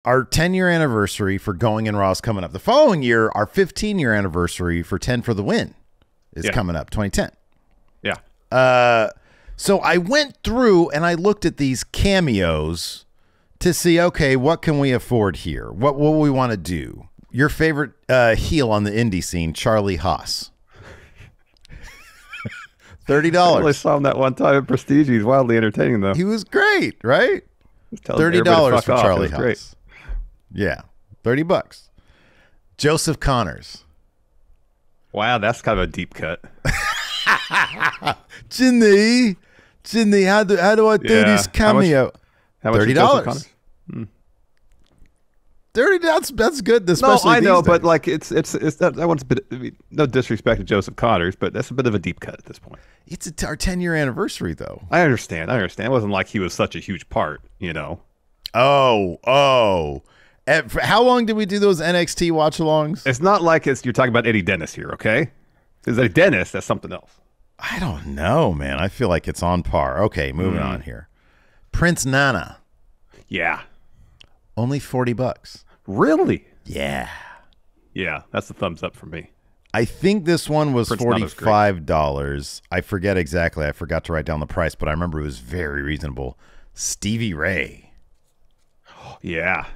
our 10-year anniversary for Going in Raw is coming up. The following year, our 15-year anniversary for 10 for the Win is coming up, 2010. Yeah. So I went through and I looked at these cameos to see, okay, what can we afford here? What we want to do? Your favorite heel on the indie scene, Charlie Haas. $30. I only saw him that one time at Prestige. He's wildly entertaining, though. He was great, right? $30 for Charlie Haas. Great. Yeah, $30. Joseph Connors. Wow, that's kind of a deep cut. Ginny, how do I do this cameo? How much $30. $30. That's good. Especially no, I know, days. but like it's that one's a bit. I mean, no disrespect to Joseph Connors, but that's a bit of a deep cut at this point. It's our 10-year anniversary, though. I understand. It wasn't like he was such a huge part, you know. Oh. How long did we do those NXT watch-alongs? It's not like you're talking about Eddie Dennis here, okay? Because Eddie Dennis, that's something else. I don't know, man. I feel like it's on par. Okay, moving on here. Prince Nana. Yeah. Only $40. Really? Yeah. Yeah, that's a thumbs up for me. I think this one was Prince $45. I forget exactly. I forgot to write down the price, but I remember it was very reasonable. Stevie Ray. Yeah.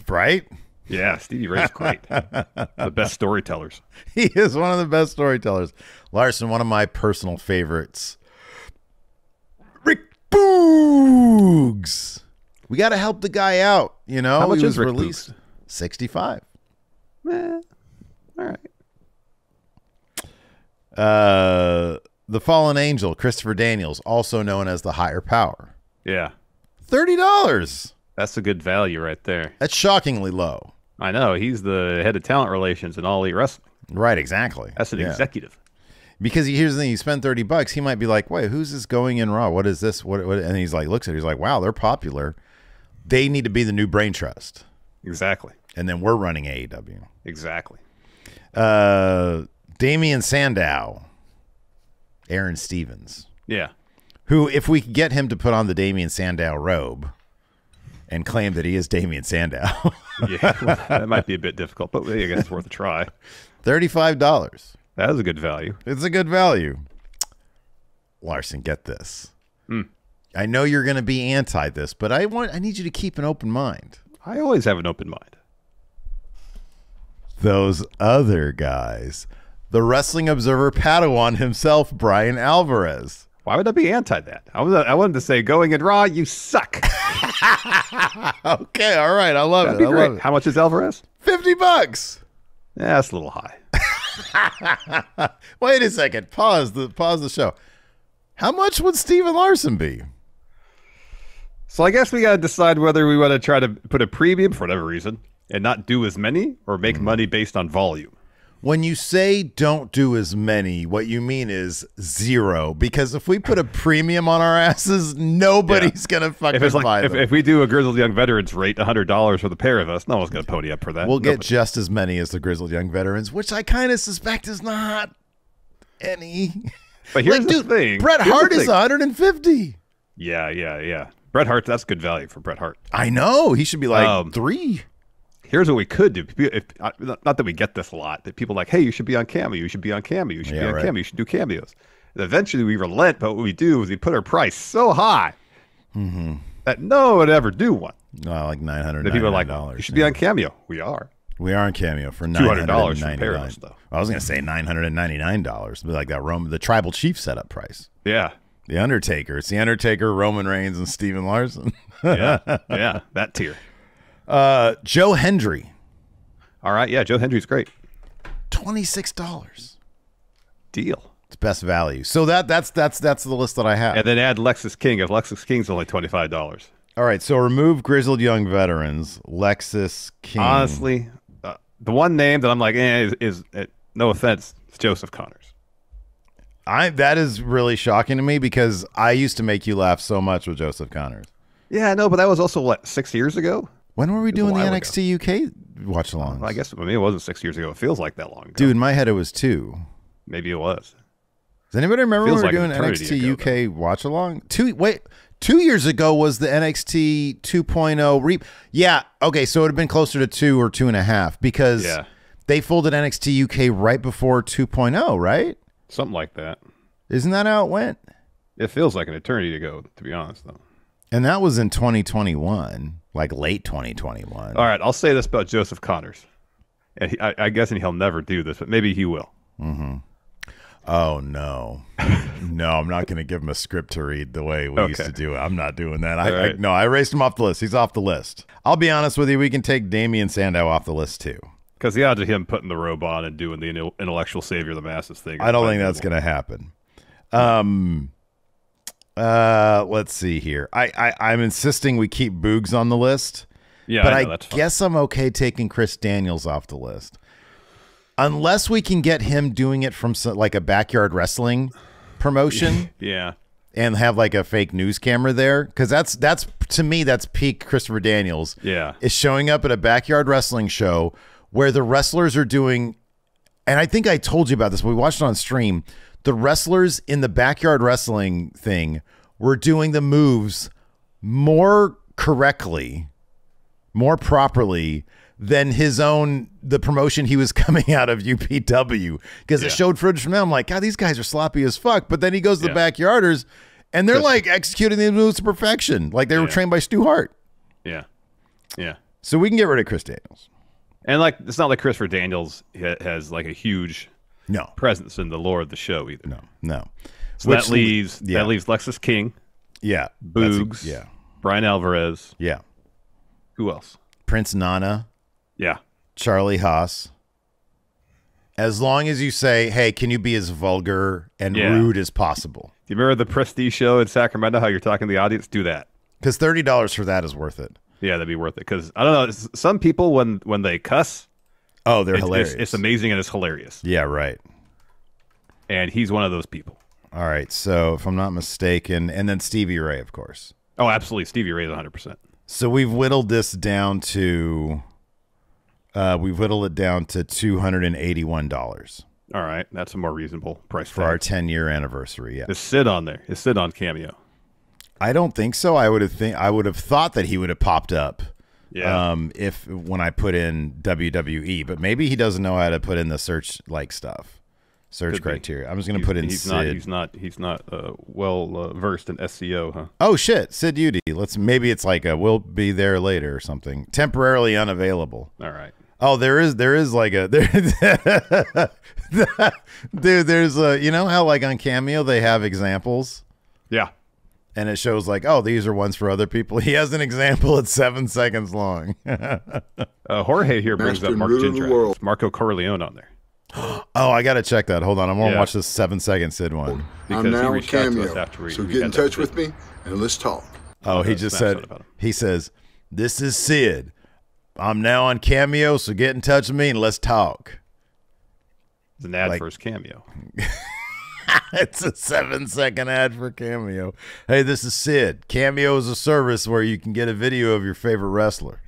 Right? Yeah, Stevie Ray's great. The best storytellers. He is one of the best storytellers. Larson, one of my personal favorites. Rick Boogs. We got to help the guy out, you know? How much he is was Rick released Boogs? $65. All right. The Fallen Angel, Christopher Daniels, also known as the Higher Power. Yeah. $30. That's a good value right there. That's shockingly low. I know. He's the head of talent relations in All Elite Wrestling. Right, exactly. That's an executive. Because here's the thing, you spend $30, he might be like, wait, who's this Going in Raw? What is this? What? And he's like, looks at it, he's like, wow, they're popular. They need to be the new brain trust. Exactly. And then we're running AEW. Exactly. Damian Sandow. Aaron Stevens. Yeah. Who, if we could get him to put on the Damian Sandow robe and claim that he is Damian Sandow. Yeah, well, that might be a bit difficult, but I guess it's worth a try. $35. That is a good value. It's a good value. Larson, get this. I know you're going to be anti this, but I need you to keep an open mind. I always have an open mind. Those other guys. The Wrestling Observer Padawan himself, Brian Alvarez. Why would I be anti that? I wanted to say, Going in Raw, you suck. Okay, all right. I love That'd it. be great. How much is Alvarez? $50. Yeah, that's a little high. Wait a second. Pause the show. How much would Steven Larson be? So I guess we got to decide whether we want to try to put a premium for whatever reason and not do as many or make money based on volume. When you say don't do as many, what you mean is zero. Because if we put a premium on our asses, nobody's going to fucking buy them. If we do a Grizzled Young Veterans rate, $100 for the pair of us, no one's going to pony up for that. We'll get just as many as the Grizzled Young Veterans, which I kind of suspect is not any. But here's the thing. Bret Hart is 150. Yeah. Bret Hart, that's good value for Bret Hart. I know. He should be like 3. Here's what we could do. Not that we get this a lot, that people are like, hey, you should be on Cameo. You should be on Cameo. You should be on Cameo. You should do cameos. And eventually we relent, but what we do is we put our price so high that no one would ever do one. Like $999. People are like, you should be on Cameo. We are. We are on Cameo for $200 for Paris, though. I was going to say $999. It'd be like that the Tribal Chief setup price. Yeah. The Undertaker. It's the Undertaker, Roman Reigns, and Steven Larson. Yeah, that tier. Joe Hendry. All right, yeah, Joe Hendry's great. $26. Deal. It's best value. So that's the list that I have. And then add Lexus King. If Lexus King's only $25. All right, so remove Grizzled Young Veterans, Lexus King. Honestly, the one name that I'm like, is no offense, it's Joseph Connors. That is really shocking to me because I used to make you laugh so much with Joseph Connors. Yeah, no, but that was also, 6 years ago? When were we doing the NXT UK watch-alongs? Well, I guess it wasn't 6 years ago. It feels like that long ago. Dude, in my head it was 2. Maybe it was. Does anybody remember when we were doing NXT NXT UK watch-along? 2 2 years ago was the NXT 2.0 yeah, okay, so it would have been closer to 2 or 2.5 because they folded NXT UK right before 2.0, right? Something like that. Isn't that how it went? It feels like an eternity to go, to be honest, though. And that was in 2021, like late 2021. All right, I'll say this about Joseph Connors. And I guess he'll never do this, but maybe he will. Mm-hmm. Oh, no. No, I'm not going to give him a script to read the way we used to do it. I'm not doing that. I erased him off the list. He's off the list. I'll be honest with you. We can take Damian Sandow off the list, too. Because the odds of him putting the robe on and doing the intellectual savior of the masses thing. I don't think that's going to happen. Let's see here. I'm insisting we keep Boogs on the list. Yeah, but I guess I'm okay taking Chris Daniels off the list. Unless we can get him doing it from like a backyard wrestling promotion. Yeah. And have like a fake news camera there. Because that's to me, that's peak Christopher Daniels. Yeah. Is showing up at a backyard wrestling show where the wrestlers are doing, and I think I told you about this, but we watched it on stream. The wrestlers in the backyard wrestling thing were doing the moves more correctly, more properly than the promotion he was coming out of UPW, because it showed footage from them. I'm like, God, these guys are sloppy as fuck. But then he goes to the backyarders and they're like executing these moves to perfection. Like they were trained by Stu Hart. Yeah. Yeah. So we can get rid of Chris Daniels. And like, it's not like Christopher Daniels has like a huge presence in the lore of the show either. No. So that leaves Lexus King. Yeah. Boogs. Brian Alvarez. Yeah. Who else? Prince Nana. Yeah. Charlie Haas. As long as you say, hey, can you be as vulgar and rude as possible? Do you remember the Prestige show in Sacramento, how you're talking to the audience? Do that. Because $30 for that is worth it. Yeah, that'd be worth it. Because, I don't know, some people, when they cuss, they're hilarious. It's amazing and it's hilarious. Yeah, right. And he's one of those people. All right, so if I'm not mistaken, and then Stevie Ray, of course. Oh, absolutely. Stevie Ray is 100%. So we've whittled this down to $281. All right, that's a more reasonable price for our 10-year anniversary. Yeah, is Sid on there? Is Sid on Cameo? I don't think so. I would have thought that he would have popped up. Yeah. When I put in WWE, but maybe he doesn't know how to put in the search stuff. Search criteria. I'm just going to put in Sid. He's not well versed in SEO, huh? Oh shit, Sid Udy. Maybe it's like we'll be there later or something. Temporarily unavailable. All right. Oh, there is like a dude. There's you know how like on Cameo they have examples. Yeah. And it shows like, oh, these are ones for other people. He has an example at 7 seconds long. Jorge here brings up Mark Ginger, Marco Corleone on there. Oh, I got to check that. Hold on. I'm going to watch this 7-second Sid one. I'm now on Cameo, so get in touch with me and let's talk. Oh, he just said, he says, this is Sid. I'm now on Cameo, so get in touch with me and let's talk. It's an ad for his Cameo. It's a 7-second ad for Cameo. Hey, this is Sid. Cameo is a service where you can get a video of your favorite wrestler.